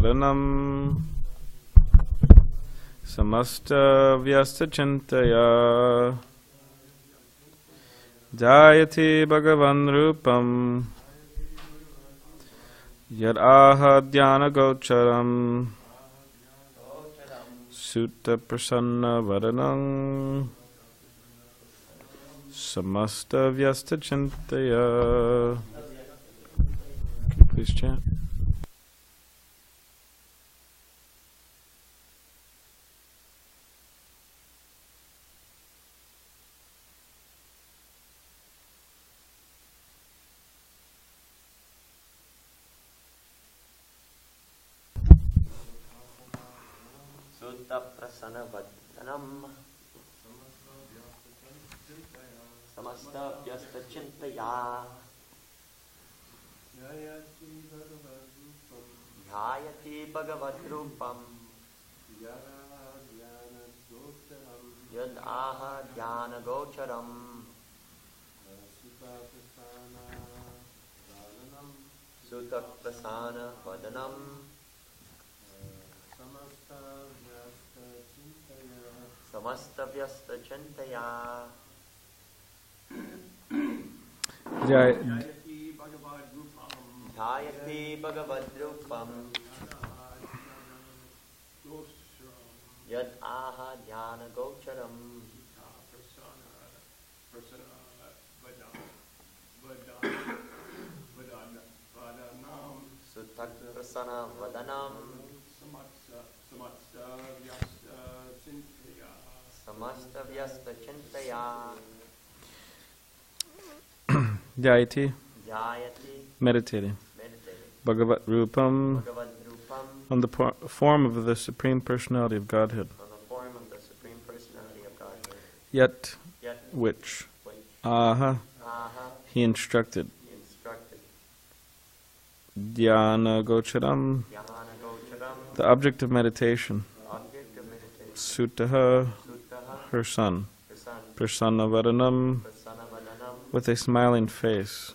vadanam samasta vyasta chintaya jayati bhagavan rupam yad aha dhyana gocharam sutta prasanna vadanam samasta vyasta chintaya. Can you please chant? Sutta prasana vadanam samasta vyasta chintaya jayati bhagavat rupam yad aha dhyana gocharam sutta prasana vadanam samasta vyasta chintaya jayati bhagavad rupam yad aha dhyana gocharam sutta prasana vadanam samasta vyasta chintaya Jayati, jayati meditating. Bhagavat Rupam, on the form of the Supreme Personality of Godhead. Yet, which, aha, he instructed. Dhyana Gocharam, the object of meditation. Sutaha, her son. Prasanna Vadanam, with a smiling face.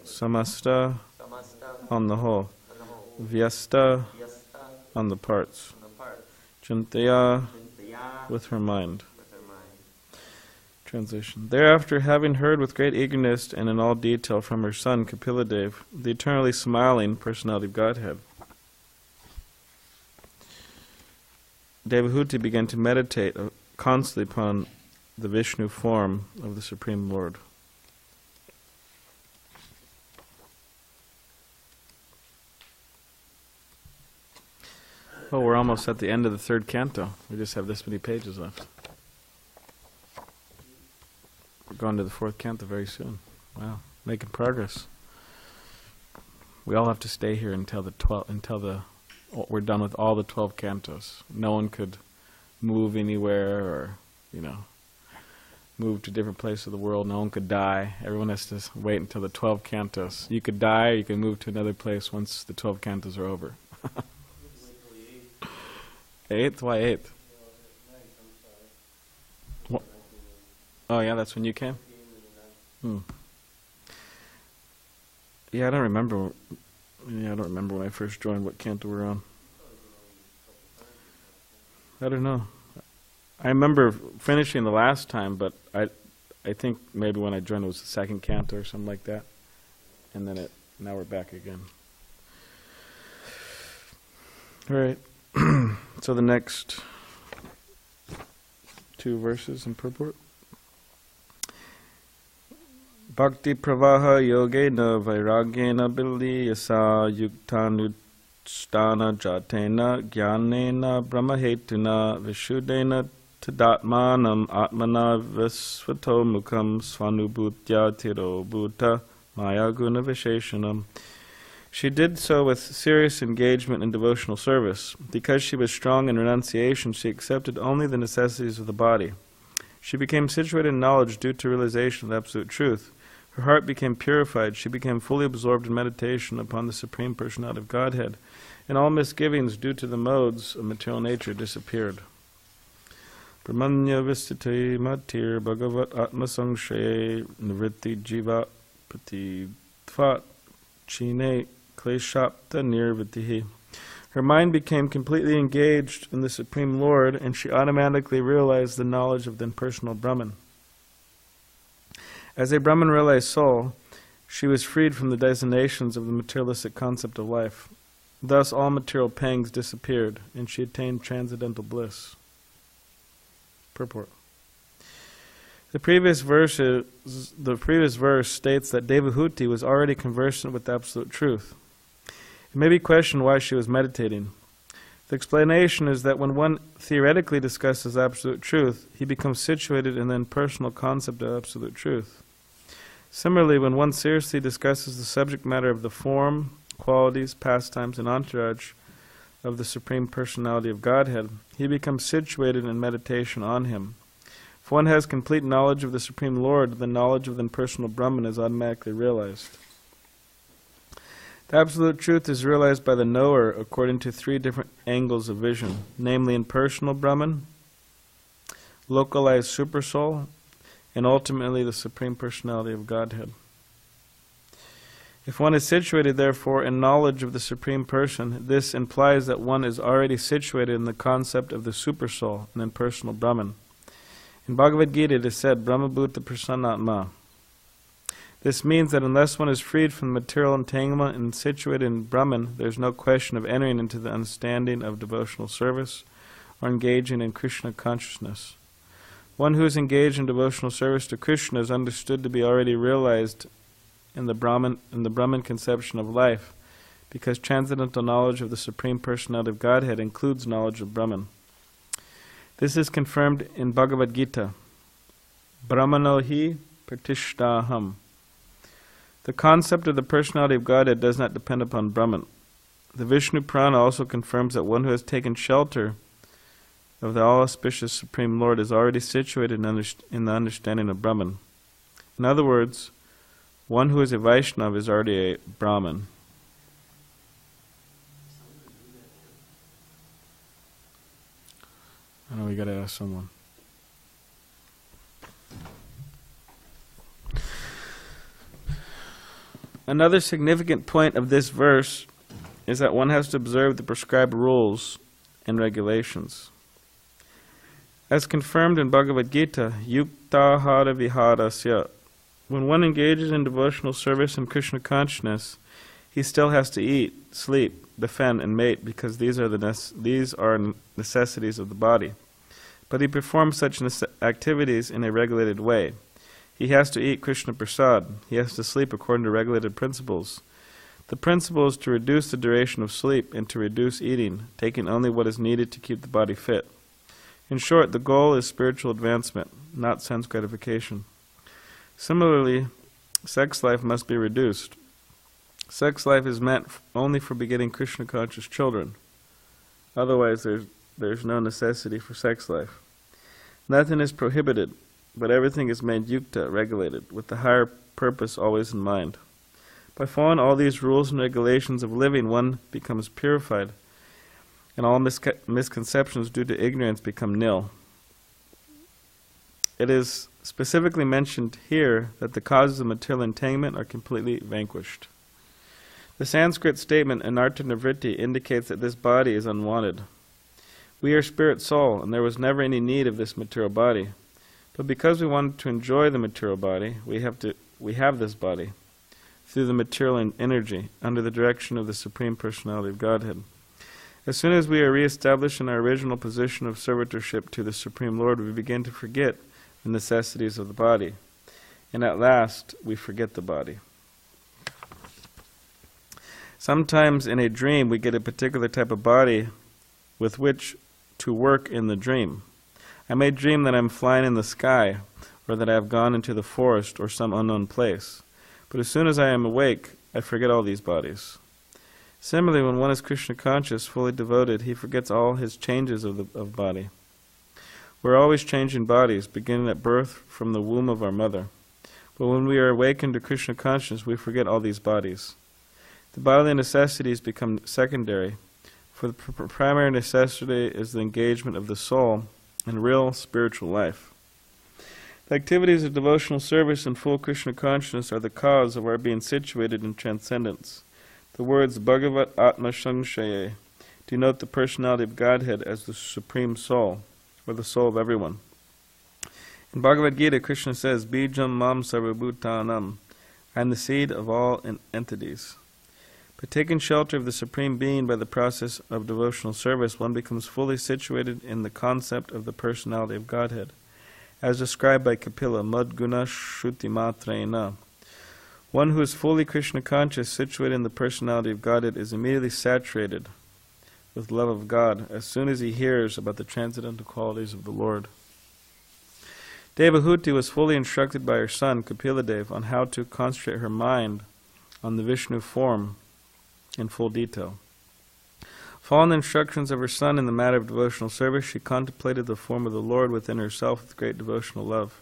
Samasta, on the whole. Vyasta, on the parts. Chintaya, with her mind. Translation. Thereafter, having heard with great eagerness and in all detail from her son Kapiladev, the eternally smiling personality of Godhead, Devahuti began to meditate constantly upon the Vishnu form of the Supreme Lord. Oh, we're almost at the end of the third canto. We just have this many pages left. We're going to the fourth canto very soon. Wow, making progress. We all have to stay here until we're done with all the 12 cantos. No one could move anywhere or, move to a different place of the world. No one could die. Everyone has to wait until the 12 cantos. You could die, or you can move to another place once the 12 cantos are over. 8th? Why 8th? Oh yeah, that's when you came? Yeah, I don't remember. Yeah, I don't remember when I first joined what canto we're on. I don't know. I remember finishing the last time, but I think maybe when I joined it was the second canto or something like that. And then now we're back again. All right. So the next 2 verses in purport. Bhakti pravaha yogena vairagyena biliyasa yuktanustana jatena jnanena brahmahetuna vishuddhena tadatmanam atmana visvato mukham svanubhutya tiro bhuta maya guna visheshanam. She did so with serious engagement in devotional service. Because she was strong in renunciation, she accepted only the necessities of the body. She became situated in knowledge due to realization of the absolute truth. Her heart became purified. She became fully absorbed in meditation upon the Supreme Personality of Godhead, and all misgivings due to the modes of material nature disappeared. Brahmanya vistite matir bhagavat atmasangshe nivritti jiva pati tvat chine kleshapta nirvitihi. Her mind became completely engaged in the Supreme Lord, and she automatically realized the knowledge of the impersonal Brahman. As a Brahman-realized soul, she was freed from the designations of the materialistic concept of life. Thus all material pangs disappeared, and she attained transcendental bliss. Purport. The previous verse states that Devahuti was already conversant with the Absolute Truth. It may be questioned why she was meditating. The explanation is that when one theoretically discusses Absolute Truth, he becomes situated in the impersonal concept of Absolute Truth. Similarly, when one seriously discusses the subject matter of the form, qualities, pastimes, and entourage of the Supreme Personality of Godhead, he becomes situated in meditation on Him. If one has complete knowledge of the Supreme Lord, the knowledge of the impersonal Brahman is automatically realized. The Absolute Truth is realized by the knower according to three different angles of vision, namely impersonal Brahman, localized Supersoul, and ultimately the Supreme Personality of Godhead. If one is situated, therefore, in knowledge of the Supreme Person, this implies that one is already situated in the concept of the Supersoul, an impersonal Brahman. In Bhagavad Gita it is said, Brahmabhuta Prasannatma. This means that unless one is freed from material entanglement and situated in Brahman, there is no question of entering into the understanding of devotional service or engaging in Krishna consciousness. One who is engaged in devotional service to Krishna is understood to be already realized in the Brahman conception of life, because transcendental knowledge of the Supreme Personality of Godhead includes knowledge of Brahman. This is confirmed in Bhagavad Gita. Brahmano hi pratishtaham. The concept of the personality of Godhead does not depend upon Brahman. The Vishnu Purana also confirms that one who has taken shelter of the all-auspicious Supreme Lord is already situated in the understanding of Brahman. In other words, one who is a Vaishnava is already a Brahman. I know we got to ask someone. Another significant point of this verse is that one has to observe the prescribed rules and regulations. As confirmed in Bhagavad Gita, yuktahara viharasya, when one engages in devotional service and Krishna consciousness, he still has to eat, sleep, defend, and mate, because these are necessities of the body. But he performs such activities in a regulated way. He has to eat Krishna Prasad. He has to sleep according to regulated principles. The principle is to reduce the duration of sleep and to reduce eating, taking only what is needed to keep the body fit. In short, the goal is spiritual advancement, not sense gratification. Similarly, sex life must be reduced. Sex life is meant only for begetting Krishna-conscious children. Otherwise, there's no necessity for sex life. Nothing is prohibited, but everything is made yukta, regulated, with the higher purpose always in mind. By following all these rules and regulations of living, one becomes purified, and all misconceptions due to ignorance become nil. It is specifically mentioned here that the causes of material entanglement are completely vanquished. The Sanskrit statement anartha nivritti indicates that this body is unwanted. We are spirit soul, and there was never any need of this material body. But because we wanted to enjoy the material body, we have this body through the material energy under the direction of the Supreme Personality of Godhead. As soon as we are reestablished in our original position of servitorship to the Supreme Lord, we begin to forget the necessities of the body. And at last, we forget the body. Sometimes in a dream, we get a particular type of body with which to work in the dream. I may dream that I'm flying in the sky, or that I have gone into the forest or some unknown place. But as soon as I am awake, I forget all these bodies. Similarly, when one is Krishna conscious, fully devoted, he forgets all his changes of body. We're always changing bodies, beginning at birth from the womb of our mother. But when we are awakened to Krishna consciousness, we forget all these bodies. The bodily necessities become secondary, for the primary necessity is the engagement of the soul in real spiritual life. The activities of devotional service and full Krishna consciousness are the cause of our being situated in transcendence. The words bhagawatsaptaha, denote the personality of Godhead as the Supreme Soul, or the soul of everyone. In Bhagavad Gita, Krishna says, Bijam mam sarvabhutanam, I am the seed of all entities. By taking shelter of the Supreme Being by the process of devotional service, one becomes fully situated in the concept of the personality of Godhead, as described by Kapila, Madguna Shruti Matrena. One who is fully Krishna conscious, situated in the personality of Godhead, is immediately saturated with love of God as soon as he hears about the transcendental qualities of the Lord. Devahuti was fully instructed by her son, Kapiladev, on how to concentrate her mind on the Vishnu form in full detail. Following the instructions of her son in the matter of devotional service, she contemplated the form of the Lord within herself with great devotional love.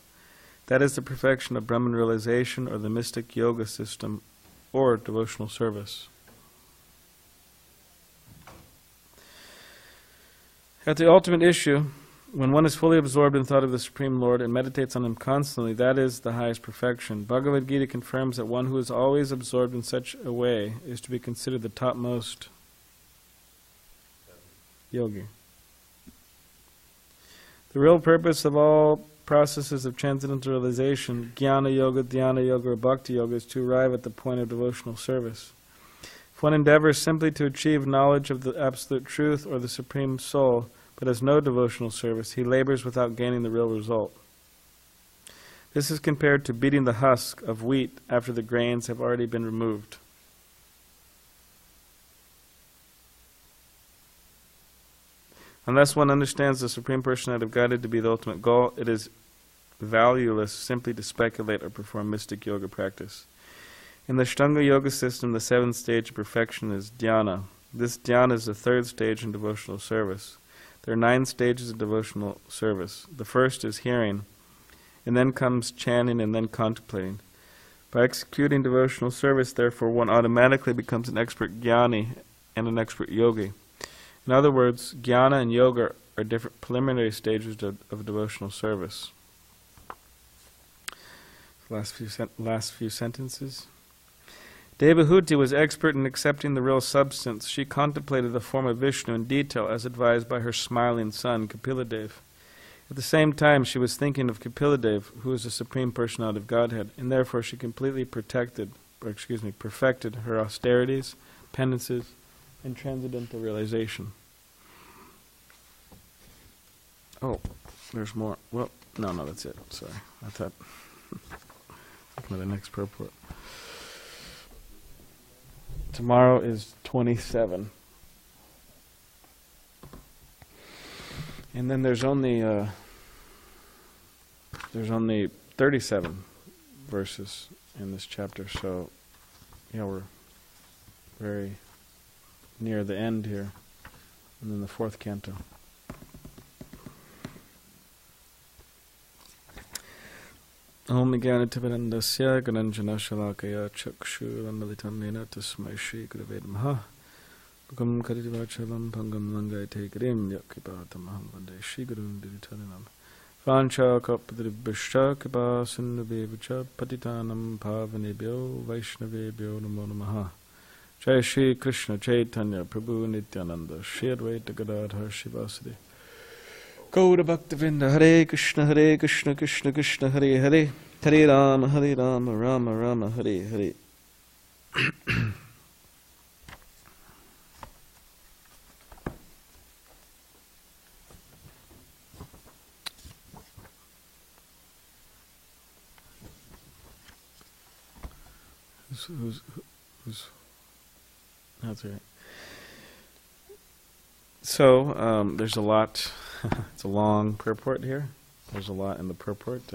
That is the perfection of Brahman realization, or the mystic yoga system, or devotional service. At the ultimate issue, when one is fully absorbed in thought of the Supreme Lord and meditates on Him constantly, that is the highest perfection. Bhagavad Gita confirms that one who is always absorbed in such a way is to be considered the topmost yogi. The real purpose of all processes of transcendental realization, jnana yoga, dhyana yoga, or bhakti yoga, is to arrive at the point of devotional service. If one endeavors simply to achieve knowledge of the absolute truth or the Supreme Soul, but has no devotional service, he labors without gaining the real result. This is compared to beating the husk of wheat after the grains have already been removed. Unless one understands the Supreme Personality of Godhead to be the ultimate goal, it is valueless simply to speculate or perform mystic yoga practice. In the Ashtanga yoga system, the seventh stage of perfection is dhyana. This dhyana is the third stage in devotional service. There are 9 stages of devotional service. The first is hearing, and then comes chanting and then contemplating. By executing devotional service, therefore, one automatically becomes an expert jnani and an expert yogi. In other words, jnana and yoga are different preliminary stages of devotional service. Last few sentences. Devahuti was expert in accepting the real substance. She contemplated the form of Vishnu in detail as advised by her smiling son, Kapiladev. At the same time, she was thinking of Kapiladev, who is the Supreme Personality of Godhead, and therefore she completely perfected her austerities, penances, and transcendental realization. Oh, there's more. Well, no, that's it. Sorry. I thought looking at the next purport. Tomorrow is 27. And then there's only 37 verses in this chapter, so yeah, we're very near the end here, and then the 4th canto. Om Jnanativarandasya Gananjana Shalakaya Chakshurannalitam Nena Tasmai Shri Gurave Namaha Gam Karitivachalam Pangam Langayate Karim Yakipatamaham Vande Shri Gurun Diritanam Vancha Kapadribhishta Kipasinnavevacha Patitanam Pavanebhyo Vaishnavebhyo Namo Namaha Jai Shri Krishna Chaitanya Prabhu Nityananda Shri Advaita Gadadhar Shivasade Gaura Bhaktavinda Hare Krishna Krishna Krishna Hare Hare Hare Rama Rama Rama Hare Hare. Who's that's right. So there's a lot. It's a long purport here. There's a lot in the purport.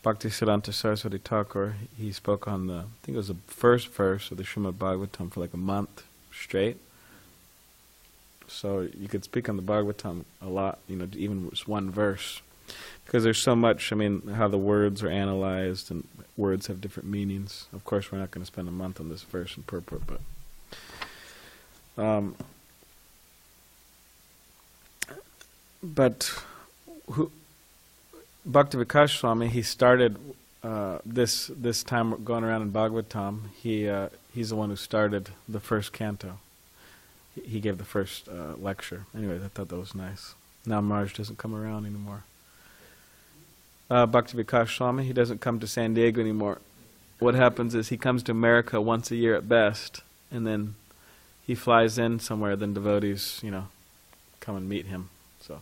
Bhaktisiddhanta Saraswati Thakur, he spoke on I think it was the first verse of the srimadbhagavatam for like a month straight. So you could speak on the Bhagavatam a lot, even just one verse. Because there's so much, how the words are analyzed and words have different meanings. Of course, we're not going to spend a month on this verse and purport, but Bhaktivikas Swami, he started this time going around in Bhagavatam. He's the one who started the first canto. he gave the first lecture. Anyway, I thought that was nice. Now Maharaj doesn't come around anymore. Bhakti Vikas Swami, he doesn't come to SanDiego anymore. What happens is he comes to America once a year at best, and then he flies in somewhere, then devotees, come and meet him. So,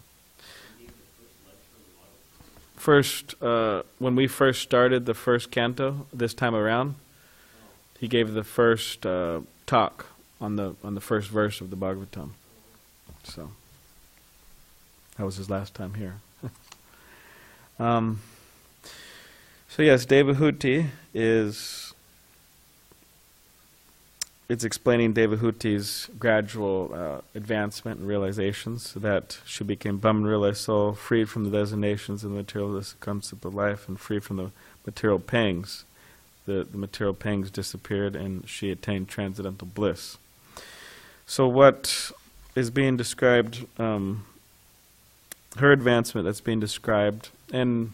first, when we first started the first canto this time around, he gave the first talk on the first verse of the Bhagavatam. So that was his last time here. So yes, Devahuti it's explaining Devahuti's gradual advancement and realizations, so that she became Brahman realized soul, freed from the designations of the materialistic concept of life, and free from the material pangs. The material pangs disappeared, and she attained transcendental bliss. So what is being described, her advancement that's being described, and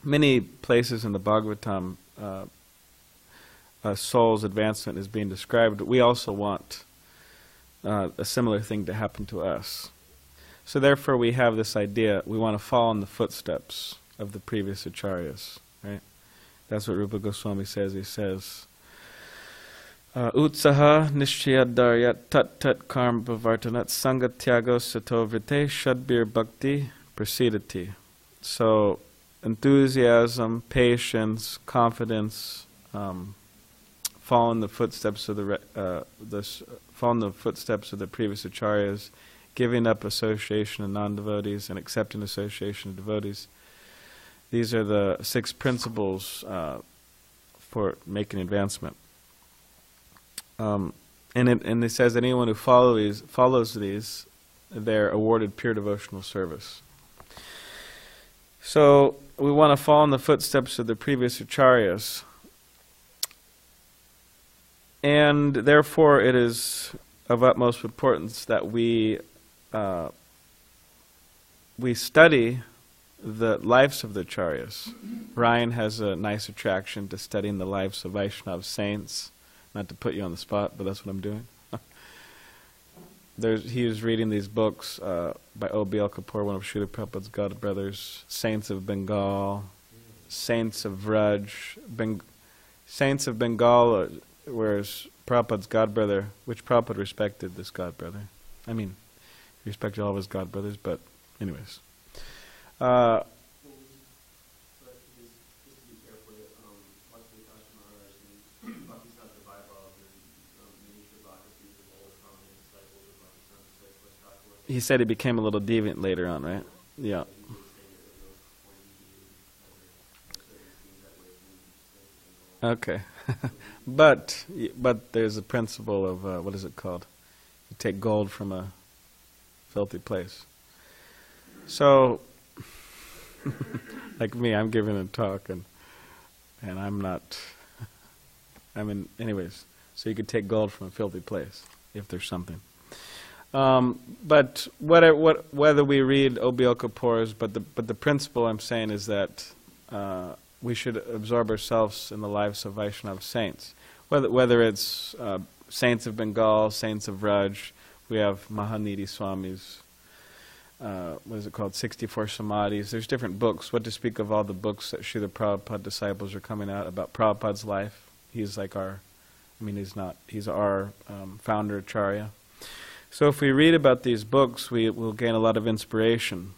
many places in the Bhagavatam, soul's advancement is being described. We also want a similar thing to happen to us. So therefore we have this idea, we want to follow in the footsteps of the previous acharyas, right? That's what Rupa Goswami says. He says, Utsaha nishyadarya tat tat karma bhavartanat sangatyago sato vrite shadbir bhakti prasidati. So enthusiasm, patience, confidence, follow in the footsteps of follow in the footsteps of the previous acharyas, giving up association of non-devotees and accepting association of devotees. These are the 6 principles for making advancement. And it says that anyone who follows these, they're awarded pure devotional service. So we want to follow in the footsteps of the previous acharyas. And therefore it is of utmost importance that we study the lives of the acharyas. Ryan has a nice attraction to studying the lives of Vaishnava saints. Not to put you on the spot, but that's what I'm doing. He was reading these books by O.B.L. Kapoor, one of Srila Prabhupada's god brothers, Saints of Bengal, Saints of Vraj, Saints of Bengal, whereas Prabhupada's god brother, which Prabhupada respected this god brother. I mean, he respected all of his god brothers, but anyways. He said he became a little deviant later on, right? Yeah. Okay. but there's a principle of, what is it called? You take gold from a filthy place. So, like me, I'm giving a talk and I'm not, anyways, so you could take gold from a filthy place, if there's something. But whether we read O.B.L. Kapoor's, but the principle I'm saying is that we should absorb ourselves in the lives of Vaishnava saints. Whether it's saints of Bengal, saints of Vraj, we have Mahanidhi Swami's, what is it called, 64 Samadhis. There's different books. What to speak of all the books that Srila Prabhupada disciples are coming out about Prabhupada's life. He's like he's our founder acharya. So if we read about these books, we will gain a lot of inspiration.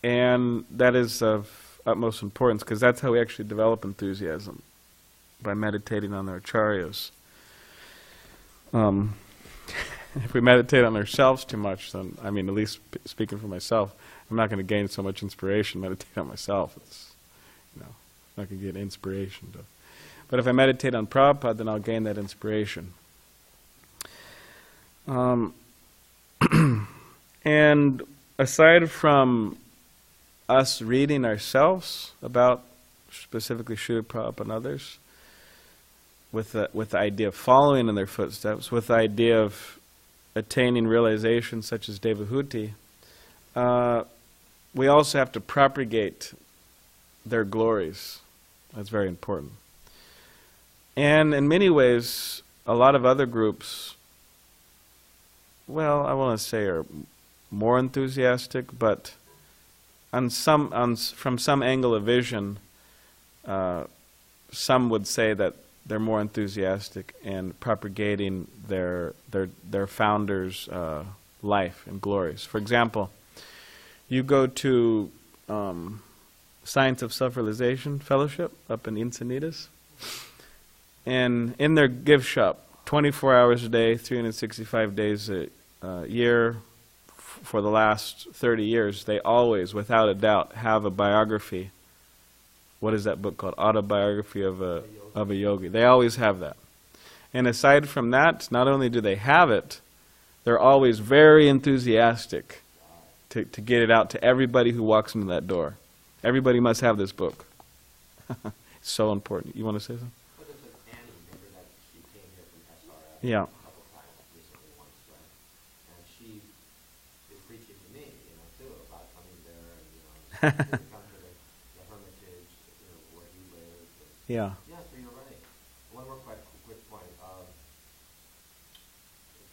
And that is of utmost importance, because that's how we actually develop enthusiasm, by meditating on our acharyas. If we meditate on ourselves too much, then, at least speaking for myself, I'm not going to gain so much inspiration meditate on myself. It's, I'm not going to get inspiration. But if I meditate on Prabhupada, then I'll gain that inspiration. And aside from us reading ourselves about specifically Srila Prabhupada and others, with the idea of following in their footsteps, with the idea of attaining realization such as Devahuti, we also have to propagate their glories. That's very important. And in many ways, a lot of other groups well, I want to say are more enthusiastic, but from some angle of vision, some would say that they're more enthusiastic in propagating their founders' life and glories. For example, you go to Science of Self-Realization Fellowship up in Encinitas, and in their gift shop, 24 hours a day, 365 days a year, for the last 30 years, they always, without a doubt, have a biography. What is that book called? Autobiography of a Yogi. They always have that. And aside from that, not only do they have it, they're always very enthusiastic to get it out to everybody who walks into that door. Everybody must have this book. It's so important. You want to say something? What is it, Annie? Remember that she came here from SRF Yeah. a couple times recently once, right? And she is preaching to me, too, about coming there and, to come to the hermitage, where he lived. And Yeah. yeah, so you're right. One more quick point.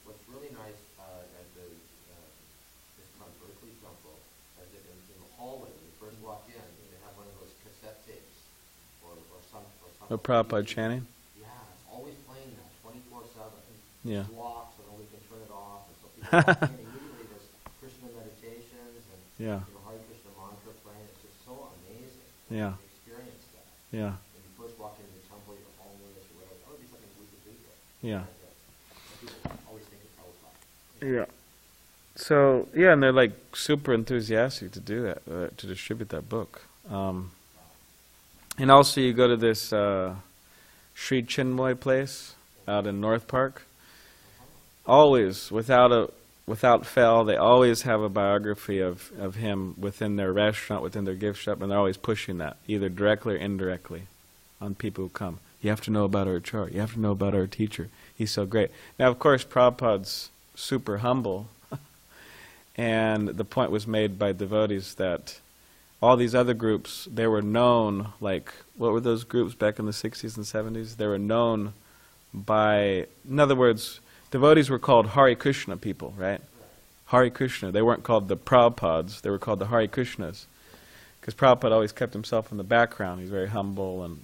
What's really nice at the ISKCON Berkeley Temple is that in the hallway, when you first walk in, they have one of those cassette tapes or some. The Prabhupada chanting? Yeah, it's always playing that 24/7. Yeah. It's locked, so nobody can turn it off. And so people walk in immediately, there's Krishna meditations and Yeah. Hare Krishna mantra playing. It's just so amazing. Yeah. To experience that. Yeah. When you first walk into the temple, you're homeless or whatever. That would be something we could do here. Yeah. And people always think it's Prabhupada. Yeah. So, yeah, and they're like super enthusiastic to do that, to distribute that book. And also you go to this Sri Chinmoy place out in North Park. Always, without fail, they always have a biography of him within their restaurant, within their gift shop, and they're always pushing that, either directly or indirectly, on people who come. You have to know about our Acharya. You have to know about our teacher. He's so great. Now, of course, Prabhupada's super humble, and the point was made by devotees that all these other groups, they were known, like, what were those groups back in the 60s and 70s? They were known by, in other words, devotees were called Hare Krishna people, right? Hare Krishna. They weren't called the Prabhupads, they were called the Hare Krishnas. Because Prabhupada always kept himself in the background. He's very humble and,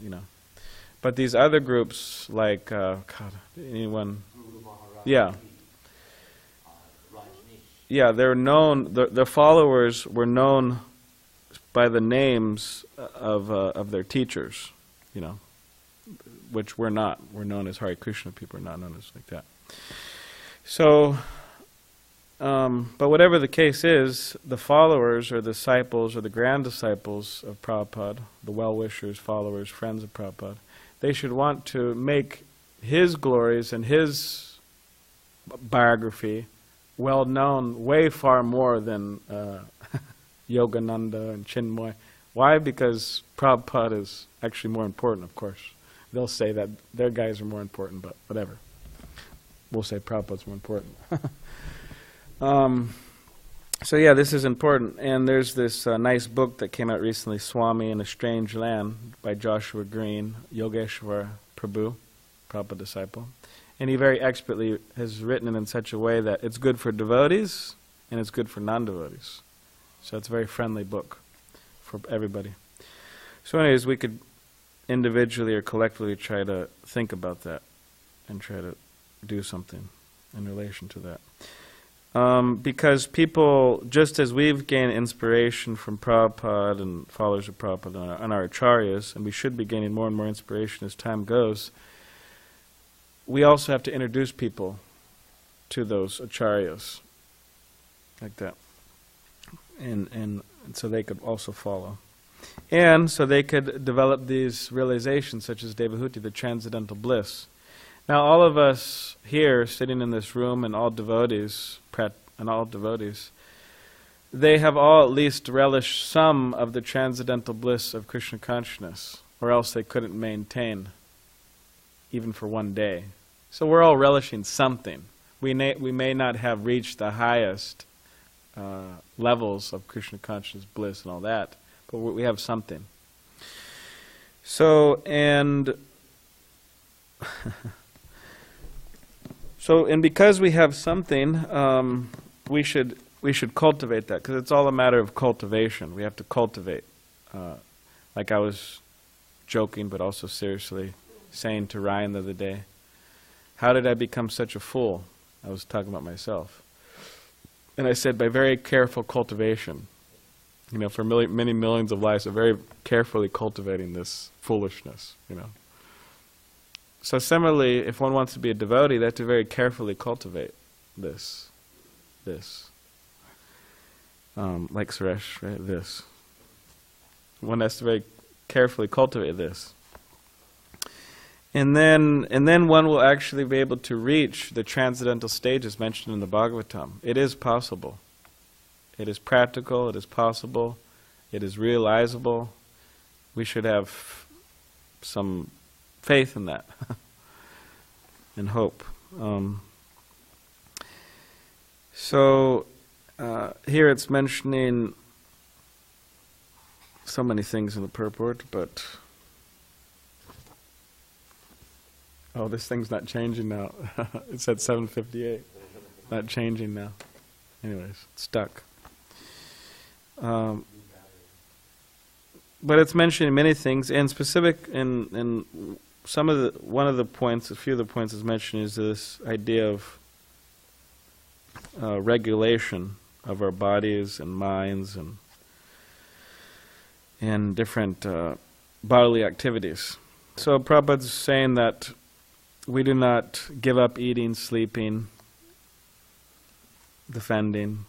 But these other groups, like, anyone? Guru Maharaj. Yeah. Rajneesh. Yeah, they're known, their followers were known by the names of their teachers, which we're not. We're known as Hare Krishna people, we're not known as like that. So, but whatever the case is, the followers or disciples or the grand disciples of Prabhupada, the well-wishers, followers, friends of Prabhupada, they should want to make his glories and his biography well known way far more than Yogananda and Chinmoy. Why? Because Prabhupada is actually more important, of course. They'll say that their guys are more important, but whatever. We'll say Prabhupada's more important. So yeah, this is important. And there's this nice book that came out recently, Swami in a Strange Land, by Joshua Green, Yogeshwar Prabhu, Prabhupada disciple. And he very expertly has written it in such a way that it's good for devotees and it's good for non-devotees. So it's a very friendly book for everybody. So anyways, we could individually or collectively try to think about that and try to do something in relation to that. Because people, just as we've gained inspiration from Prabhupada and followers of Prabhupada and our acharyas, and we should be gaining more and more inspiration as time goes, we also have to introduce people to those acharyas, like that. And so they could also follow. And so they could develop these realizations, such as Devahuti, the transcendental bliss. Now all of us here, sitting in this room, and all devotees, they have all at least relished some of the transcendental bliss of Krishna consciousness, or else they couldn't maintain, even for one day. So we're all relishing something. We may not have reached the highest levels of Krishna consciousness bliss and all that, but we have something. So, and So, and because we have something, we should cultivate that, because it's all a matter of cultivation. We have to cultivate. Like I was joking, but also seriously saying to Ryan the other day, how did I become such a fool? I was talking about myself. And I said, by very careful cultivation. You know, for many millions of lives, of very carefully cultivating this foolishness, you know. So similarly, if one wants to be a devotee, they have to very carefully cultivate this. Like Suresh, right? This. One has to very carefully cultivate this. And then one will actually be able to reach the transcendental stages mentioned in the Bhagavatam. It is possible. It is practical, it is possible, it is realizable. We should have some faith in that and hope. So here it's mentioning so many things in the purport, but oh, this thing's not changing now. It's at 7:58. Not changing now. Anyways, it's stuck. But it's mentioning many things, and specific in some of the points, a few of the points it's mentioned is this idea of regulation of our bodies and minds and different bodily activities. So Prabhupada's saying that we do not give up eating, sleeping, defending,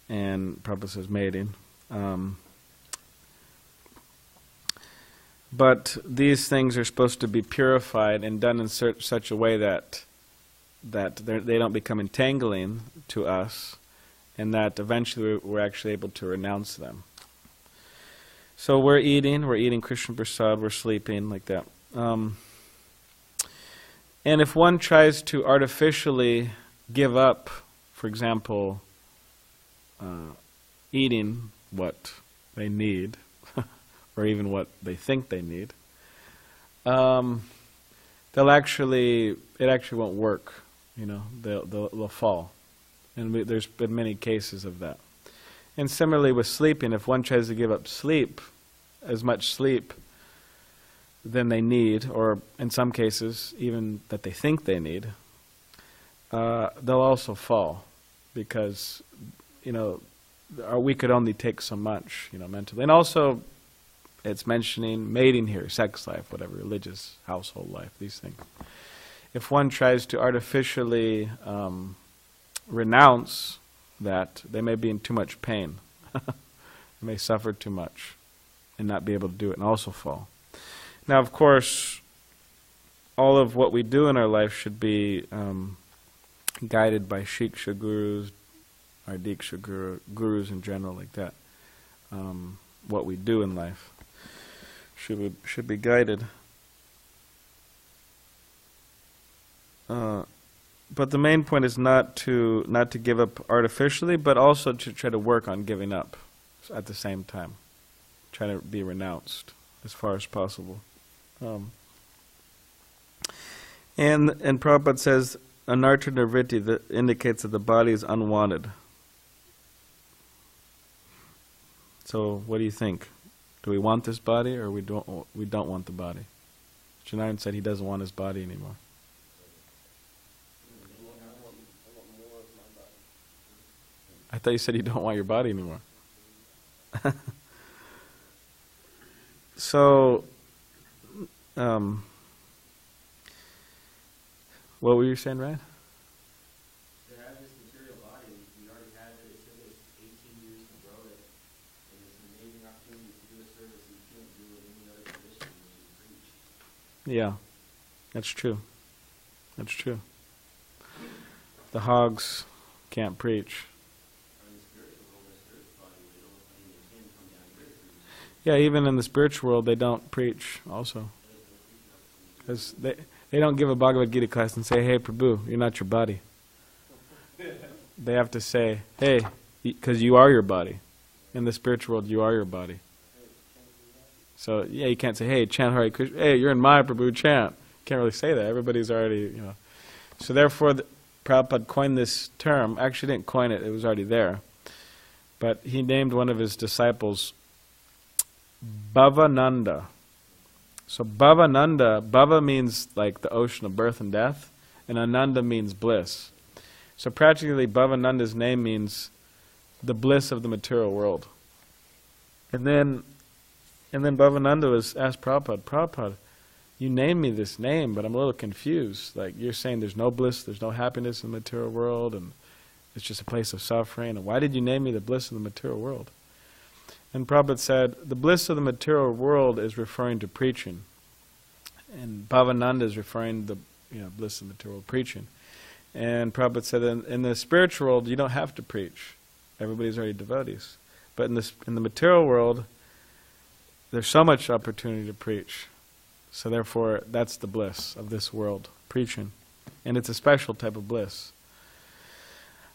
and Prabhupada says mating. But these things are supposed to be purified and done in such a way that they don't become entangling to us, and that eventually we're actually able to renounce them. So we're eating Krishna Prasad, we're sleeping, like that. And if one tries to artificially give up, for example, eating what they need, or even what they think they need, it actually won't work. You know, they'll fall, and there's been many cases of that. And similarly with sleeping, if one tries to give up sleep, as much sleep than they need, or in some cases even that they think they need, they'll also fall, because we could only take so much, mentally. And also, it's mentioning mating here, sex life, whatever, religious, household life, these things. If one tries to artificially renounce that, they may be in too much pain. They may suffer too much and not be able to do it, and also fall. Now, of course, all of what we do in our life should be guided by Shiksha gurus, our Diksha gurus in general, like that. What we do in life should be guided. But the main point is not to give up artificially, but also to try to work on giving up at the same time. Try to be renounced as far as possible. And Prabhupada says, anartha nirvritti, that indicates that the body is unwanted. So, what do you think? Do we want this body, or we don't want the body? Janaran said he doesn't want his body anymore. I thought you said you don't want your body anymore. So, what were you saying, Ryan? To have this material body, we already have it. It took us 18 years to grow it, and it's an amazing opportunity to do a service you can't do in any other condition, which is preach. Yeah, that's true. That's true. The hogs can't preach. Yeah, even in the spiritual world, they don't preach also. Because they don't give a Bhagavad Gita class and say, hey, Prabhu, you're not your body. They have to say, hey, because you are your body. In the spiritual world, you are your body. So, yeah, you can't say, hey, chant Hare Krishna. Hey, you're in my Prabhu, chant. You can't really say that. Everybody's already, So therefore, Prabhupada coined this term. Actually, didn't coin it; it was already there. But he named one of his disciples Bhavananda. So Bhavananda, Bhava means like the ocean of birth and death, and Ananda means bliss. So practically, Bhavananda's name means the bliss of the material world. And then Bhavananda was asked Prabhupada, you named me this name, but I'm a little confused. Like, you're saying there's no bliss, there's no happiness in the material world, and it's just a place of suffering. And why did you name me the bliss of the material world? And Prabhupada said, the bliss of the material world is referring to preaching. And Bhavananda is referring to the bliss of the material world, preaching. And Prabhupada said, in the spiritual world, you don't have to preach. Everybody's already devotees. But in the material world, there's so much opportunity to preach. So therefore, that's the bliss of this world, preaching. And it's a special type of bliss.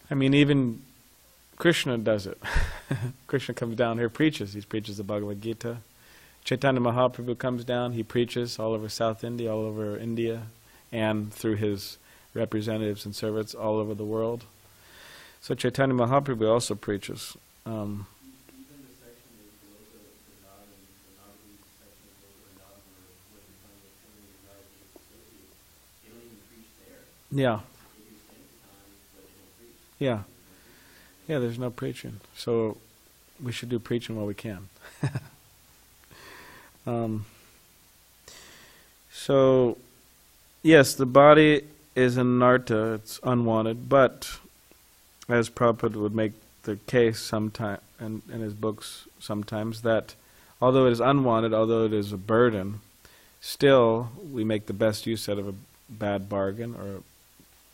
I mean, even Krishna does it. Krishna comes down here, preaches. He preaches the Bhagavad Gita. Chaitanya Mahaprabhu comes down, he preaches all over South India, all over India, and through his representatives and servants all over the world. So Chaitanya Mahaprabhu also preaches. Yeah. Yeah. Yeah, there's no preaching. So we should do preaching while we can. So, yes, the body is an anartha, it's unwanted, but as Prabhupada would make the case sometime in his books sometimes, that although it is unwanted, although it is a burden, still we make the best use out of a bad bargain or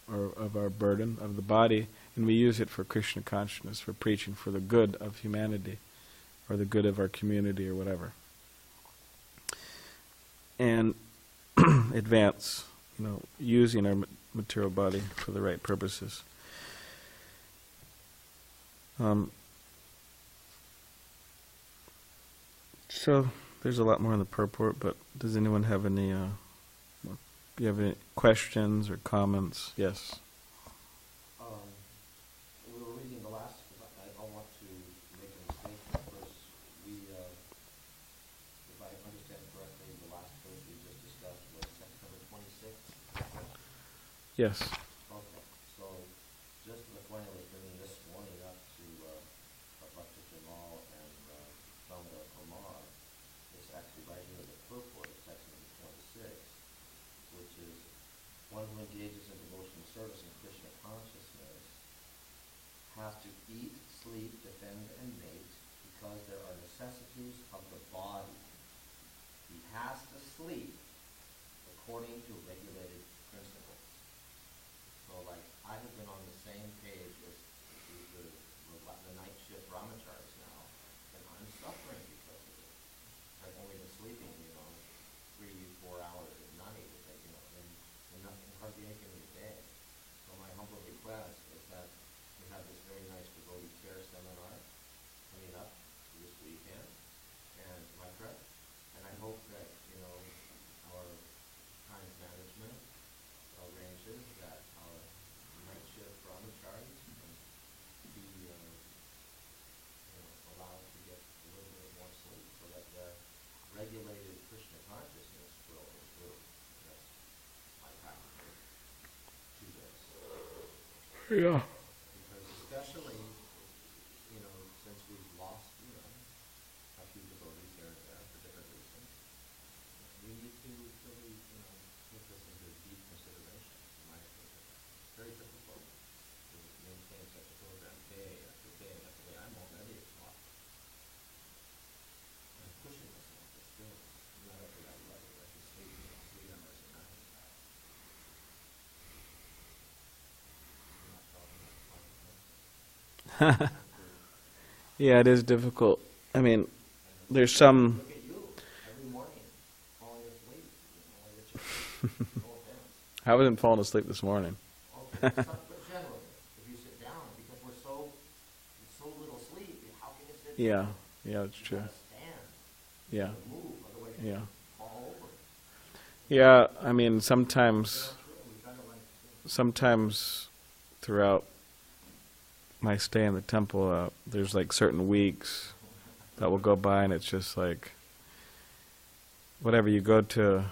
of our burden of the body, and we use it for Krishna consciousness, for preaching, for the good of humanity, or the good of our community, or whatever. And advance, using our material body for the right purposes. So there's a lot more in the purport, but does anyone have any? Do you have any questions or comments? Yes. We were reading the last, because I don't want to make a mistake. First, if I understand correctly, the last verse we just discussed was September 26th. Yes. Okay, so just to the point I was bringing this morning up to Dr. Jamal and Dhamma Kumar, it's actually right here in the purport, section number 26, which is one who engages in devotional service in Krishna consciousness has to eat, sleep, defend, and mate because there are necessities of the body. He has to sleep according to regulated principles. So, like, I have been on the same page as the night shift brahmacharis now, and I'm suffering because of it. I've only been sleeping, 3-4 hours at night, and nothing, hardly anything in the day. So my humble request is that we have this very nice devotee care seminar coming up this weekend, and my correct? And I hope that, our time management arranges that our night shift brahmacharis can be, allowed to get a little bit more sleep so that their regulated Krishna consciousness will improve. That's my practical 2 days. Yeah. Because especially, since we've lost, a few devotees here and there for different reasons, we need to really, take this into deep consideration, in my opinion. It's very difficult to maintain such a program day after day after day. I'm already exhausted. I'm pushing myself, but still, I'm not up to that level. I can sleep, 3 hours a night. I'm not talking about Yeah, it is difficult. I mean, there's some. Look at you, every morning, falling asleep, no offense. I wasn't falling asleep this morning. Okay, but generally, if you sit down, because we're so little sleep, how can you sit Yeah, down? yeah, that's You true. gotta stand, Yeah, move, otherwise yeah. you fall over. Yeah, I mean, sometimes, We try to sometimes throughout my stay in the temple, there's like certain weeks that will go by, and it's just like whatever you go to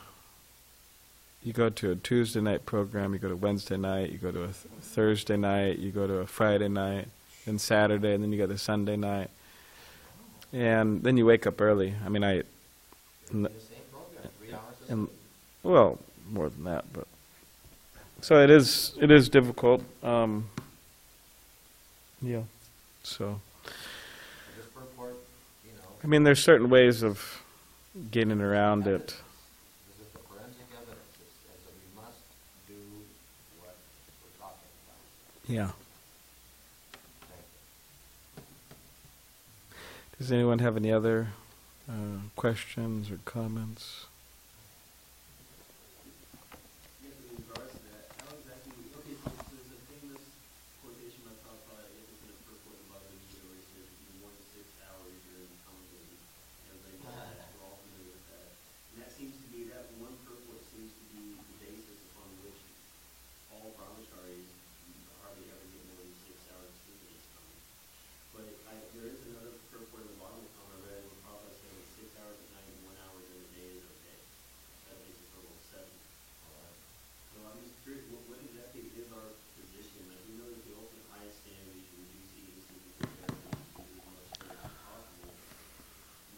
a Tuesday night program, you go to Wednesday night, you go to a Thursday night, you go to a Friday night, then Saturday, and then you go to Sunday night, and then you wake up early. I mean, The same program, 3 hours a and day. well, more than that, but so it is difficult. Yeah, so Just purport, I mean, there's certain ways of getting around it. this is the forensic evidence. It's that we must do what we're talking about. Yeah. Thank you. Does anyone have any other questions or comments? Yes, in regards to that, how exactly, okay, so there's a famous quotation by Prabhupada, I guess it's in a purport about the Gita, where he says, you 1 to 6 hours, you're in common. Everybody knows that, we're all familiar with that. And that seems to be, that one purport seems to be the basis upon which all brahmacharis hardly ever get more than 6 hours of sleep in this time. But there is another purport in the bottom of the I read where Prabhupada said that 6 hours at night and 1 hour during the day is okay. That makes a total of 7. So I'm just curious, what exactly is our position? Like, we know that the ultimate highest standard, we should reduce eating, sleeping, sleep as much as possible.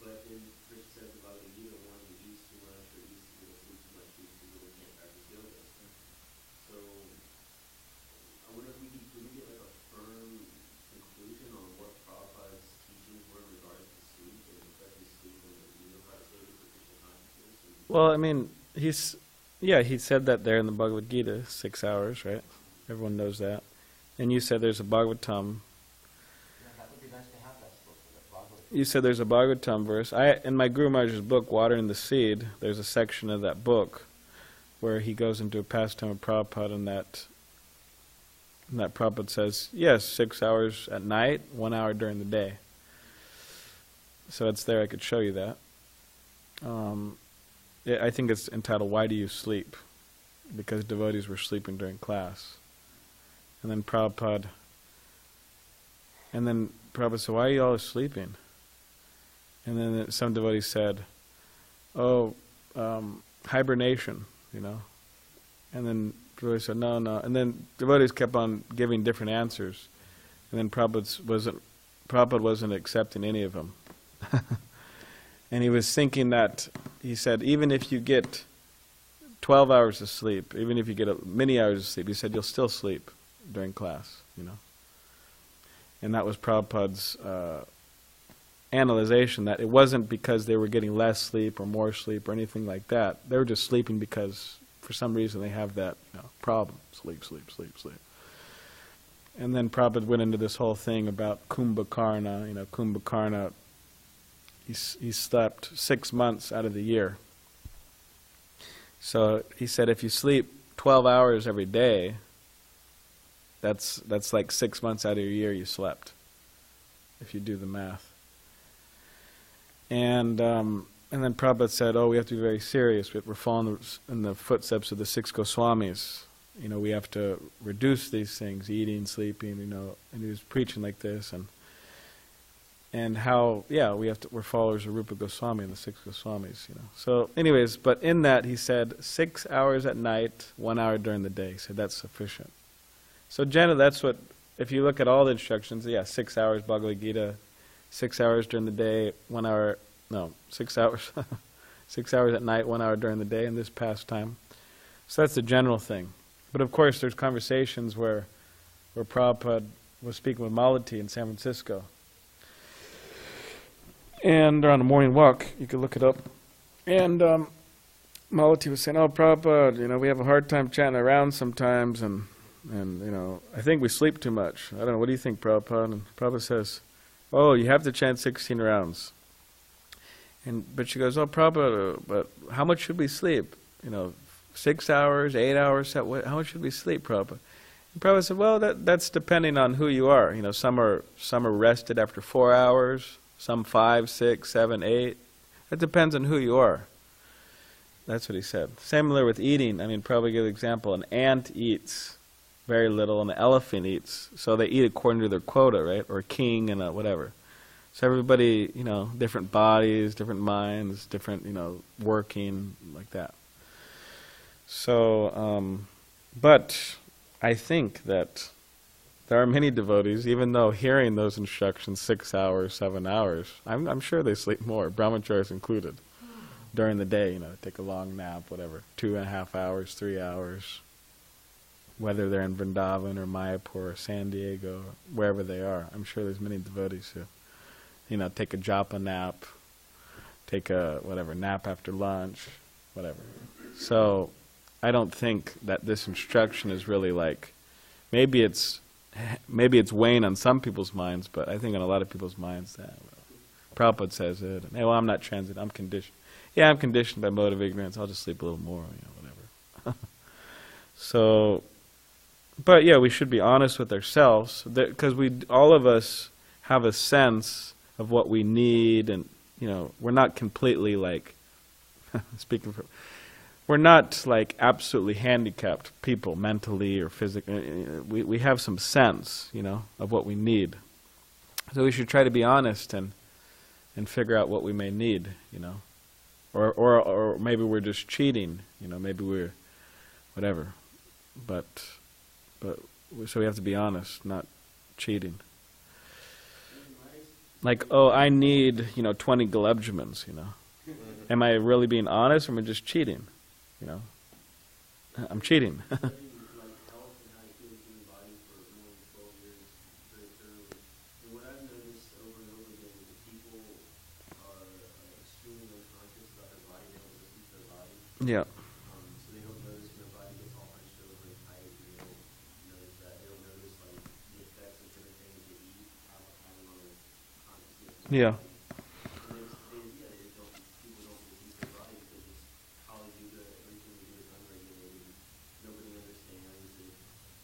But then Krishna says about the Gita, one who eats too much or eats too little, sleeps too much, sleeps too little, can't practice yoga. So I wonder if could we get like a firm conclusion on what Prabhupada's teachings were in regards to sleep, and especially sleep in the unified state for Krishna consciousness? Well, I mean, he said that there in the Bhagavad Gita, 6 hours, right? Everyone knows that. And you said there's a Bhagavatam. Yeah, that would be nice to have that book, that Bhagavad. You said there's a Bhagavatam verse. In my Guru Maharaj's book, Watering the Seed, there's a section of that book where he goes into a pastime of Prabhupada, and that Prabhupada says, yes, 6 hours at night, 1 hour during the day. So it's there, I could show you that. I think it's entitled, Why Do You Sleep? Because devotees were sleeping during class. And then Prabhupada said, why are you all sleeping? And then some devotees said, hibernation, And then devotees said, no. And then devotees kept on giving different answers. And then Prabhupada wasn't accepting any of them. And he was thinking that, he said, even if you get 12 hours of sleep, even if you get many hours of sleep, he said, you'll still sleep during class, And that was Prabhupada's analyzation, that it wasn't because they were getting less sleep or more sleep or anything like that. They were just sleeping because, for some reason, they have that problem. Sleep. And then Prabhupada went into this whole thing about Kumbhakarna. Kumbhakarna, he slept 6 months out of the year. So he said if you sleep 12 hours every day, that's like 6 months out of your year you slept, if you do the math. And then Prabhupada said, we have to be very serious. We're following in the footsteps of the 6 Goswamis. We have to reduce these things, eating, sleeping, and he was preaching like this, and how, we're followers of Rupa Goswami and the 6 Goswamis, So anyways, but in that he said 6 hours at night, 1 hour during the day. He said that's sufficient. So generally that's what, if you look at all the instructions, 6 hours Bhagavad Gita, 6 hours during the day, 1 hour, 6 hours, 6 hours at night, 1 hour during the day in this pastime. So that's the general thing. But of course there's conversations where Prabhupada was speaking with Malati in San Francisco. And on a morning walk, you could look it up. And Malati was saying, Prabhupada, we have a hard time chatting around sometimes, and I think we sleep too much. I don't know, what do you think, Prabhupada? And Prabhupada says, you have to chant 16 rounds. But she goes, Prabhupada, but how much should we sleep? 6 hours, 8 hours, how much should we sleep, Prabhupada? And Prabhupada said, that's depending on who you are. Some are rested after 4 hours, some 5, 6, 7, 8. It depends on who you are. That's what he said. Similar with eating. Prabhupada gave an example. An ant eats very little, and the elephant eats. So they eat according to their quota, right? Or king and whatever. So everybody, different bodies, different minds, different, working, like that. So, but I think that there are many devotees, even though hearing those instructions 6 hours, 7 hours, I'm sure they sleep more, brahmacharis included, during the day, take a long nap, whatever, 2.5 hours, 3 hours, whether they're in Vrindavan or Mayapur or SanDiego, or wherever they are. I'm sure there's many devotees who, take a japa nap, take a, nap after lunch, whatever. So, I don't think that this instruction is really like, maybe it's weighing on some people's minds, but I think on a lot of people's minds that Prabhupada says it. Hey, well, I'm not transit, I'm conditioned. Yeah, I'm conditioned by mode of ignorance. I'll just sleep a little more, whatever. So, but yeah, we should be honest with ourselves, because all of us have a sense of what we need, and we're not completely like we're not like absolutely handicapped people mentally or physically. We have some sense, of what we need. So we should try to be honest and figure out what we may need, or maybe we're just cheating, maybe we're whatever. But so we have to be honest, not cheating. Like, oh, I need 20 galebjamins, Am I really being honest, or am I just cheating? I'm cheating. Yeah. So they don't notice when their body gets all hunched over and tight, and they don't notice that. They don't notice like the effects of different things they eat having on their consciousness. Yeah. And they just don't. People don't perceive their body because it's how they do everything they do is unregulated. Nobody understands it.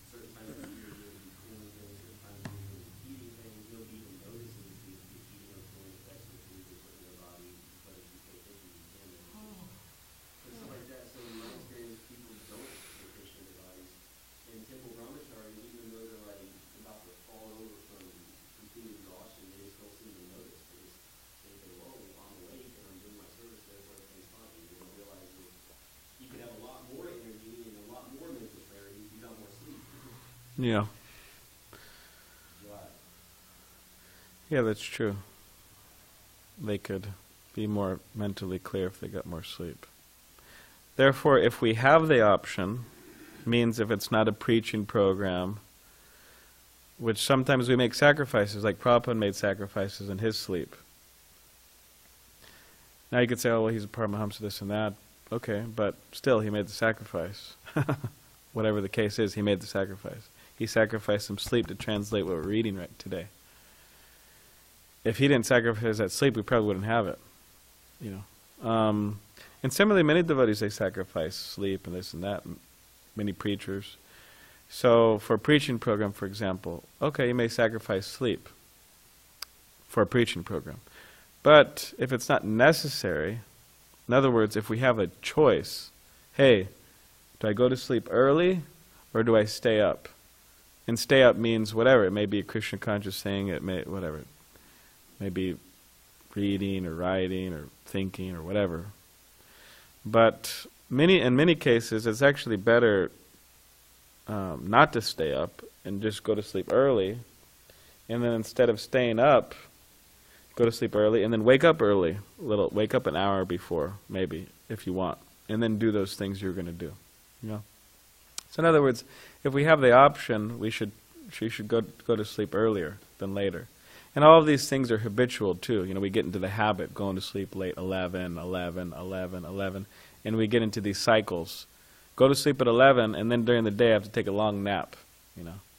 Certain times of the year you'll be cooling things, certain times of the year you'll be eating things. You'll be even noticing the eating or cooling effects of food they put in their body because you pay attention. You can notice. Stuff like that. So in my experience, people don't pay attention to their bodies. And temple brahmacharis, even though they're like about to fall over from complete exhaustion, they just don't seem to notice. They think, whoa, I'm awake and I'm doing my service, therefore everything's fine. They don't realize that you can have a lot more energy and a lot more mental clarity if you got more sleep. Yeah. Yeah, that's true. They could be more mentally clear if they got more sleep. Therefore, if we have the option, means if it's not a preaching program, which sometimes we make sacrifices, like Prabhupada made sacrifices in his sleep. Now you could say, oh, well, he's a Paramahamsa, this and that. Okay, but still, he made the sacrifice. Whatever the case is, he made the sacrifice. He sacrificed some sleep to translate what we're reading right today. If he didn't sacrifice that sleep, we probably wouldn't have it. And similarly, many devotees, they sacrifice sleep and this and that, many preachers. So for a preaching program, for example, okay, you may sacrifice sleep for a preaching program. But if it's not necessary, in other words, if we have a choice, hey, do I go to sleep early or do I stay up? And stay up means whatever. It may be a Krishna conscious thing, it may, whatever. It may be reading or writing or thinking or whatever. But in many cases, it's actually better not to stay up and just go to sleep early. And then instead of staying up, go to sleep early and then wake up early. Wake up an hour before, maybe, if you want. And then do those things you're going to do. So in other words, if we have the option, we should go to sleep earlier than later. And all of these things are habitual too. We get into the habit going to sleep late, 11, and we get into these cycles. Go to sleep at 11, and then during the day I have to take a long nap,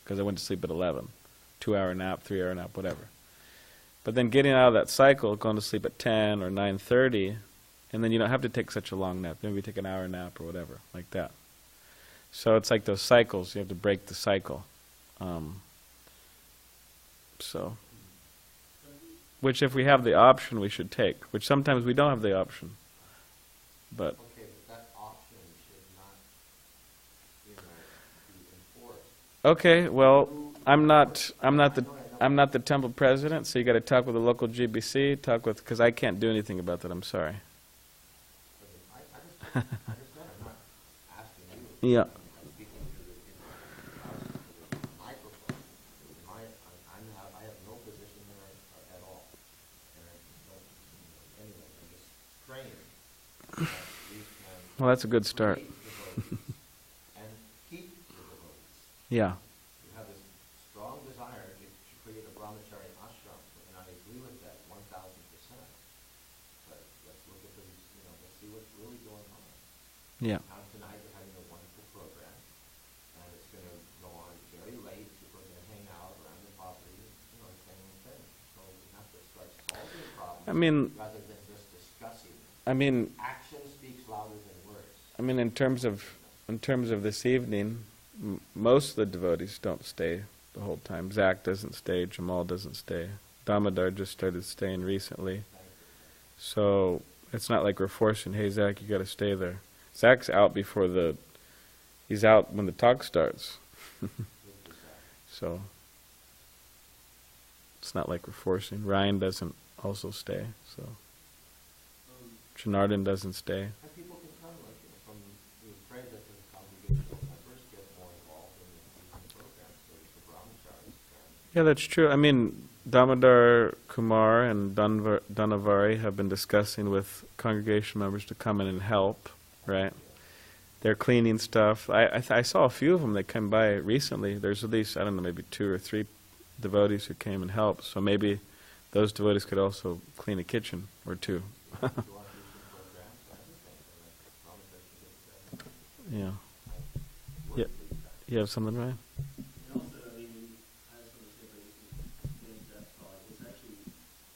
because I went to sleep at 11. 2-hour nap, 3-hour nap, whatever. But then getting out of that cycle, going to sleep at 10 or 9:30, and then you don't have to take such a long nap. Maybe take an hour nap or whatever, like that. So it's like those cycles. You have to break the cycle. Which if we have the option, we should take. Which sometimes we don't have the option. But okay, but that option should not, be enforced Okay, well, I'm not the temple president, so you got to talk with the local GBC, because I can't do anything about that. I'm sorry. I understand, I'm not asking you. Yeah. I'm speaking to the microphone. I have no position there at all. And I don't, anyway, I'm just praying that we can Well, that's a good start. create devotees and keep the devotees. Yeah. You have this strong desire to create a brahmachari ashram, and I agree with that 1,000%. But let's look at the, let's see what's really going on. Yeah. Now tonight we're having a wonderful program, and it's going to go on very late. People are going to hang out around the property, and thing. So we have to start solving problems rather than just discussing them. Action speaks louder than words. In terms of this evening, most of the devotees don't stay the whole time. Zach doesn't stay. Jamal doesn't stay. Damodar just started staying recently. So it's not like we're forcing, hey, Zach, you got to stay there. Zach's out he's out when the talk starts. So it's not like we're forcing. Ryan doesn't also stay, so. Janardhan doesn't stay. And people can come, we pray that the congregational members get more involved in the program, so that the brahmacharis can. Yeah, that's true. Damodar Kumar and Dhanavari have been discussing with congregation members to come in and help, right? They're cleaning stuff. I saw a few of them that came by recently. There's at least, maybe 2 or 3 devotees who came and helped. So maybe those devotees could also clean a kitchen or 2. Yeah. Yeah. You have something, Ryan? And also, I just want to say, but it's finish that thought. It's actually,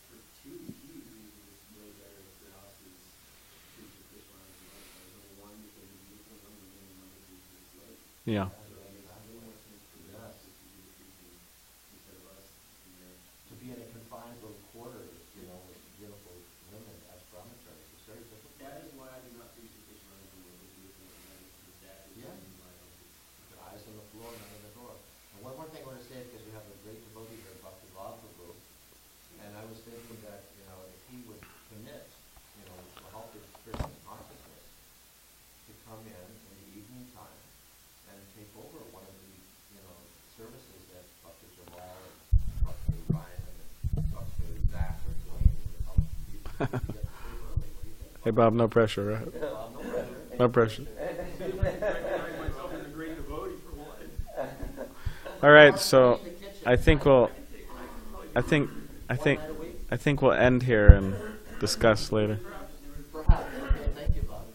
for two huge reasons, it's way better if the house is treated with fish lines and other things. Number one, because it's beautiful, number two, it's late. Yeah. So, it's way more sense for the house to do the preaching instead of us in there. To be in a confined little quarter, with beautiful women as brahmacharis, it's very difficult. That is why I do not preach the fish lines anymore. Because that is Yeah. why I don't preach. Your eyes on the floor, not on the door. And one more thing I want to say, because we have a great devotee here, Prabhu, and I was thinking that, if he would commit, to help his Krishna consciousness, to come in the evening time and take over one of the, services that Bhakti Jamal and Bhakti Ryan and Bhakti Zach are doing to help you get to sleep early. What do you think? Hey, Bob, no pressure, right? No pressure. No pressure. Recognize myself as a great devotee for one. All right, so I think we'll end here and discuss later. Perhaps. Okay, thank you, Bob.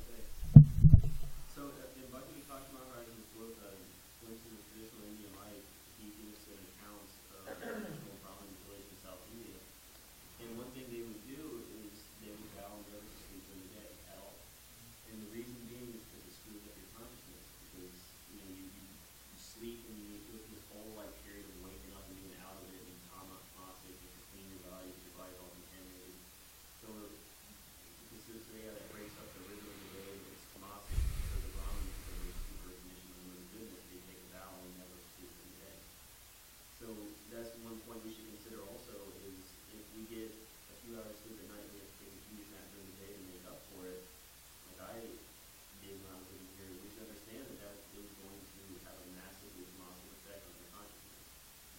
So, in Bhakti Maharaj's book, Glimpses of Traditional Indian Life, he gives an account of traditional Brahmin village in South India. And one thing they would do is they would vow never to sleep during the day at all. And the reason being is because it screws up your consciousness. Because, you sleep and you go through this whole period of waking up and being out of it and tamasic, and to clean your body's all contaminated. So, that breaks up the rhythm of the day, it's tamasic for the Brahmins, because they're super conditioned on the goodness, they take a vow and never sleep in the day. So that's one point we should consider also, is if we get a few hours sleep at night, we have to take a huge nap during the day to make up for it. Like I did when I was living here, we should understand that is going to have a massively tamasic effect on your consciousness.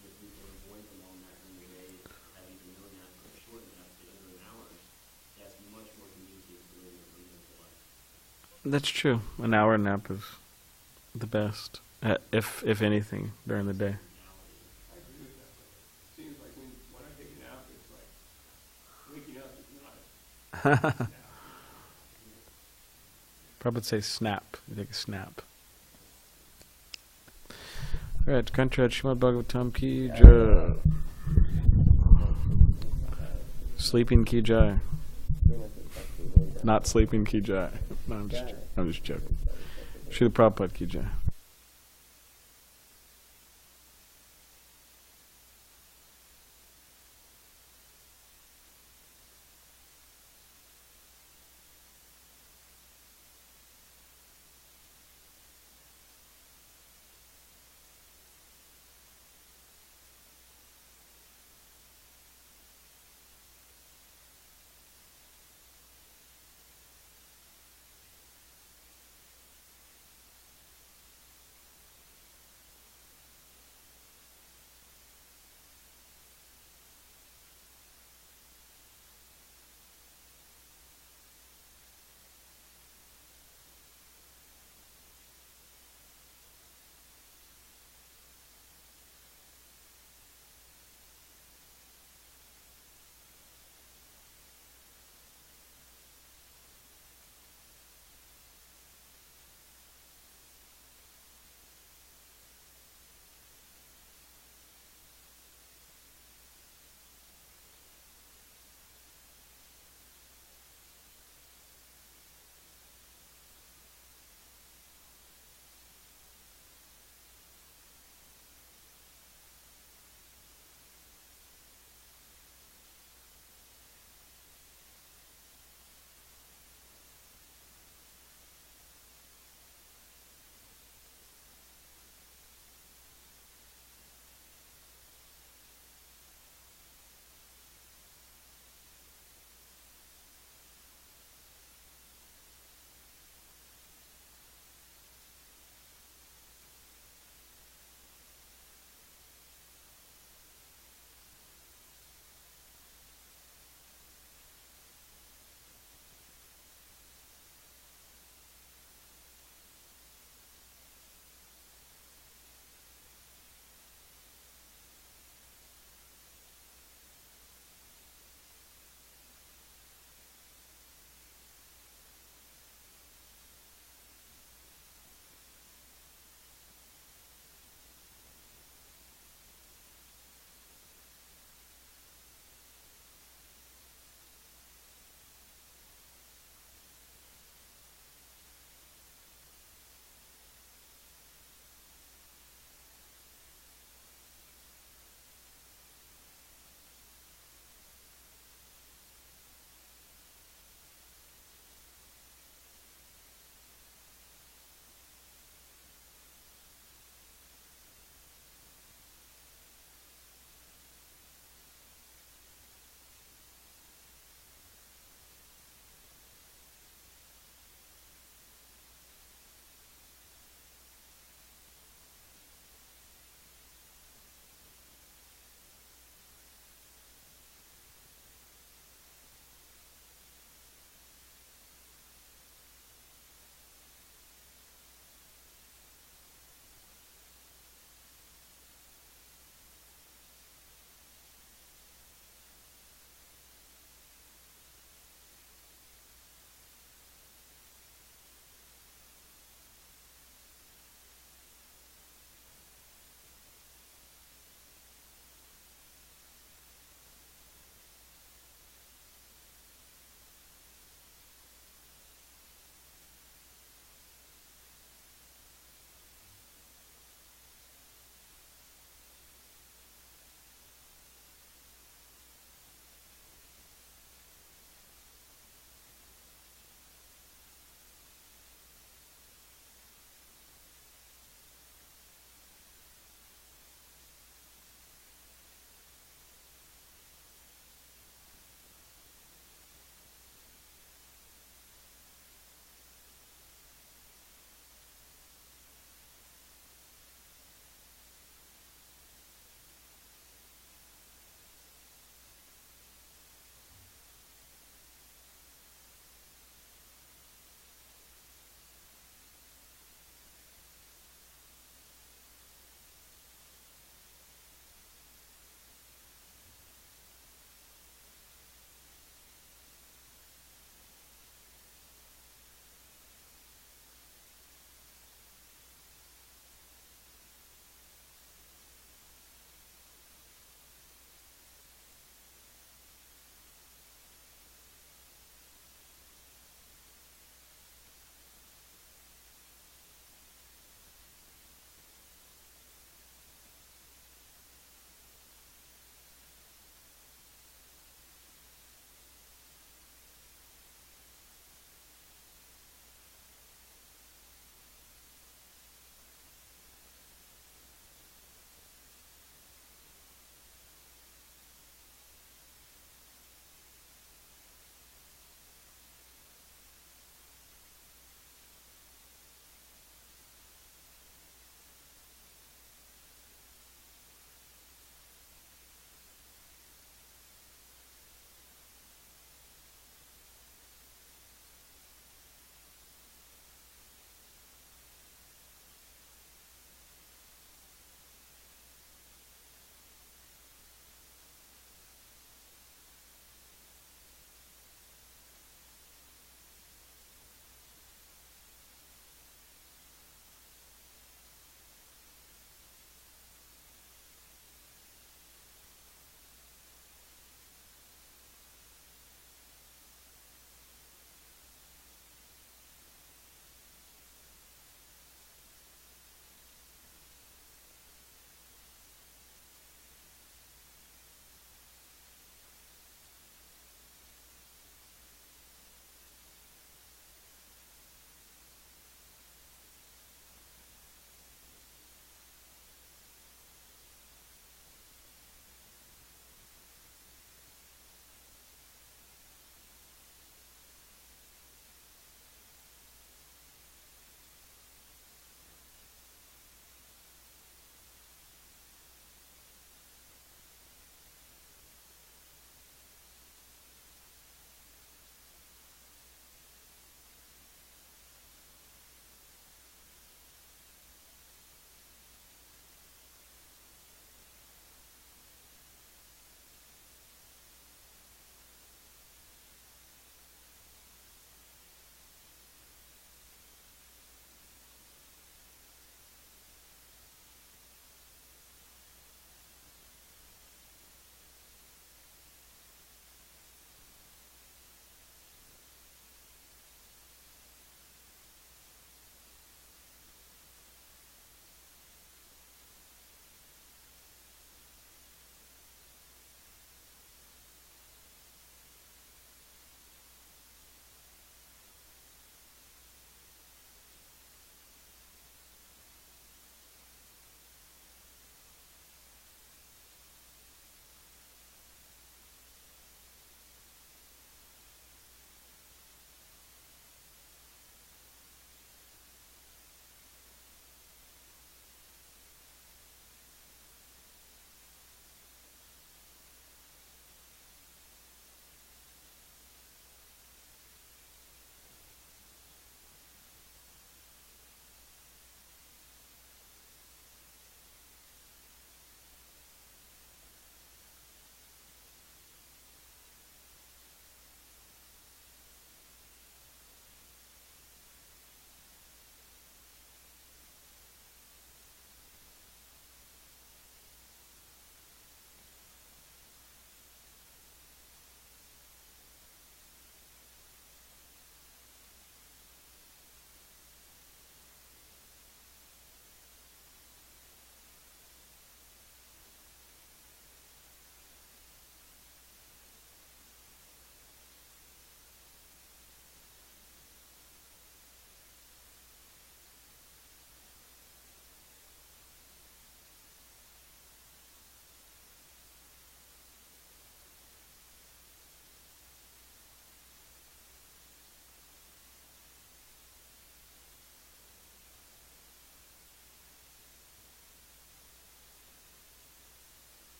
And if we can avoid the long nap during the day, have even no nap or a short nap, say under an hour, that's much more conducive to living a meaningful life. That's true. An hour nap is the best, if anything, during the day. I agree with that, but it seems like when I take a nap, it's like waking up is not a nap. Probably would say snap. You take a snap. All right, Kantra srimadbhagavatam ki jai. Sleeping ki jai. Not sleeping ki jai. No, I'm just joking. Srila Prabhupada ki jai.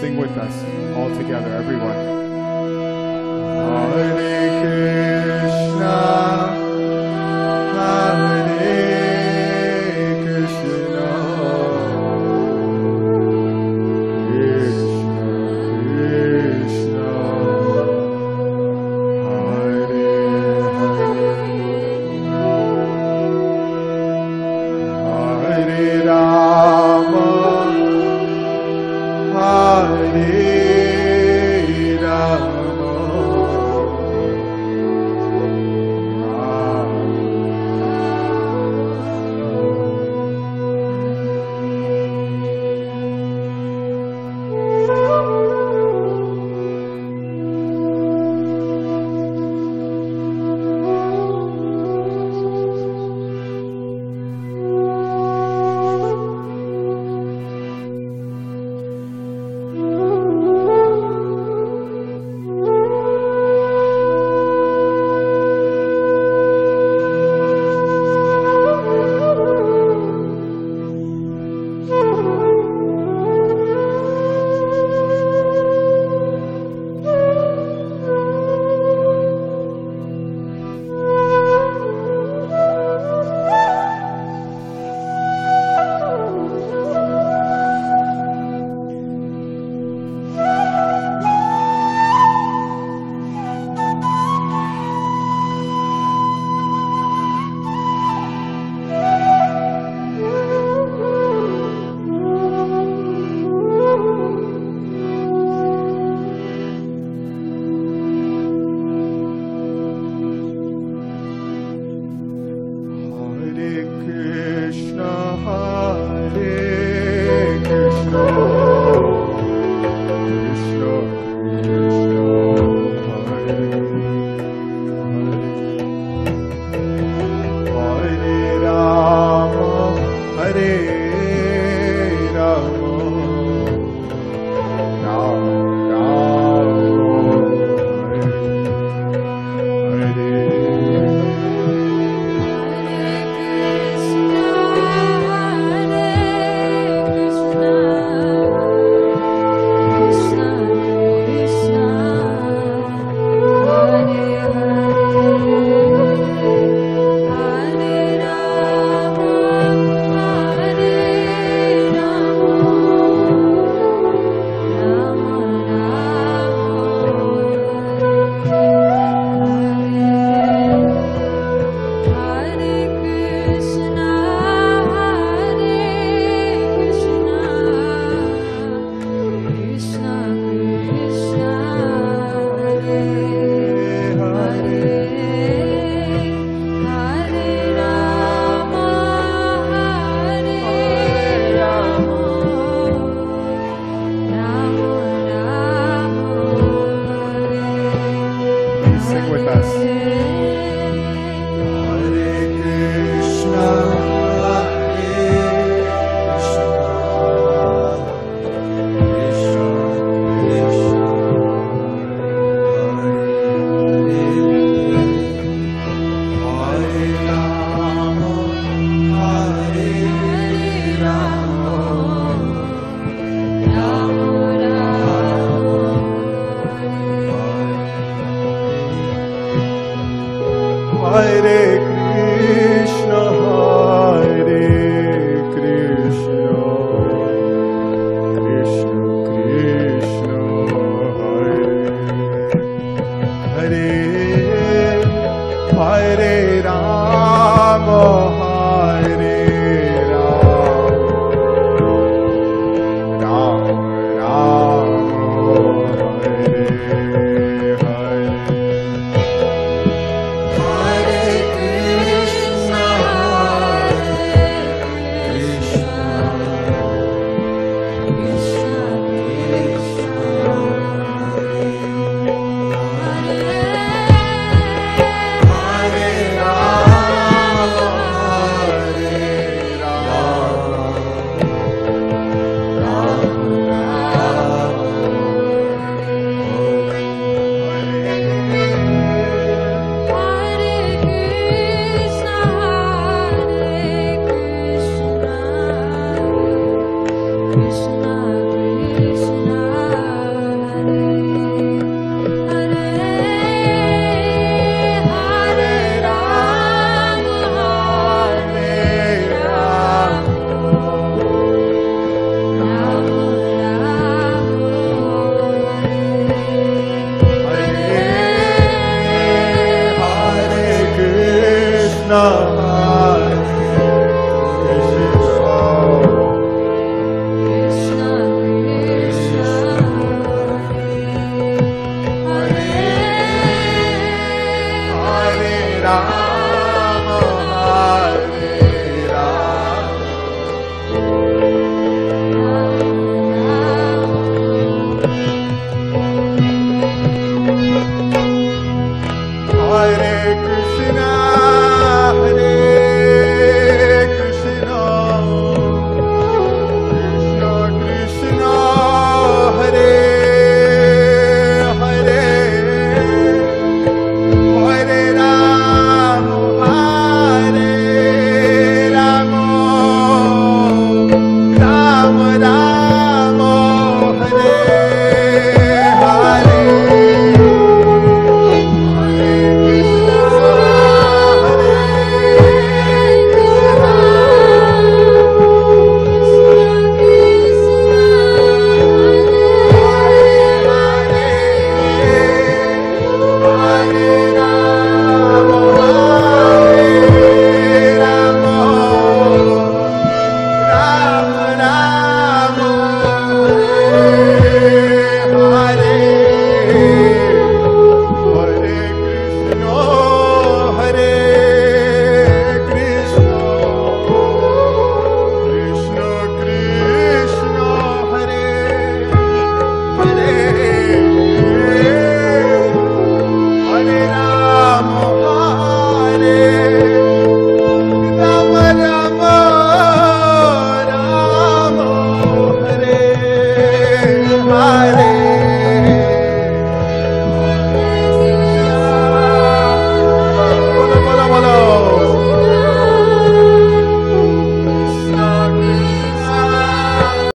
Sing with us all together, everyone. Hare Krishna, Hare Krishna, Krishna Krishna, Hare Hare, Hare Rama, Hare Rama, Hare Krishna, Hare Krishna, Krishna Krishna, Hare Hare, Hare Rama,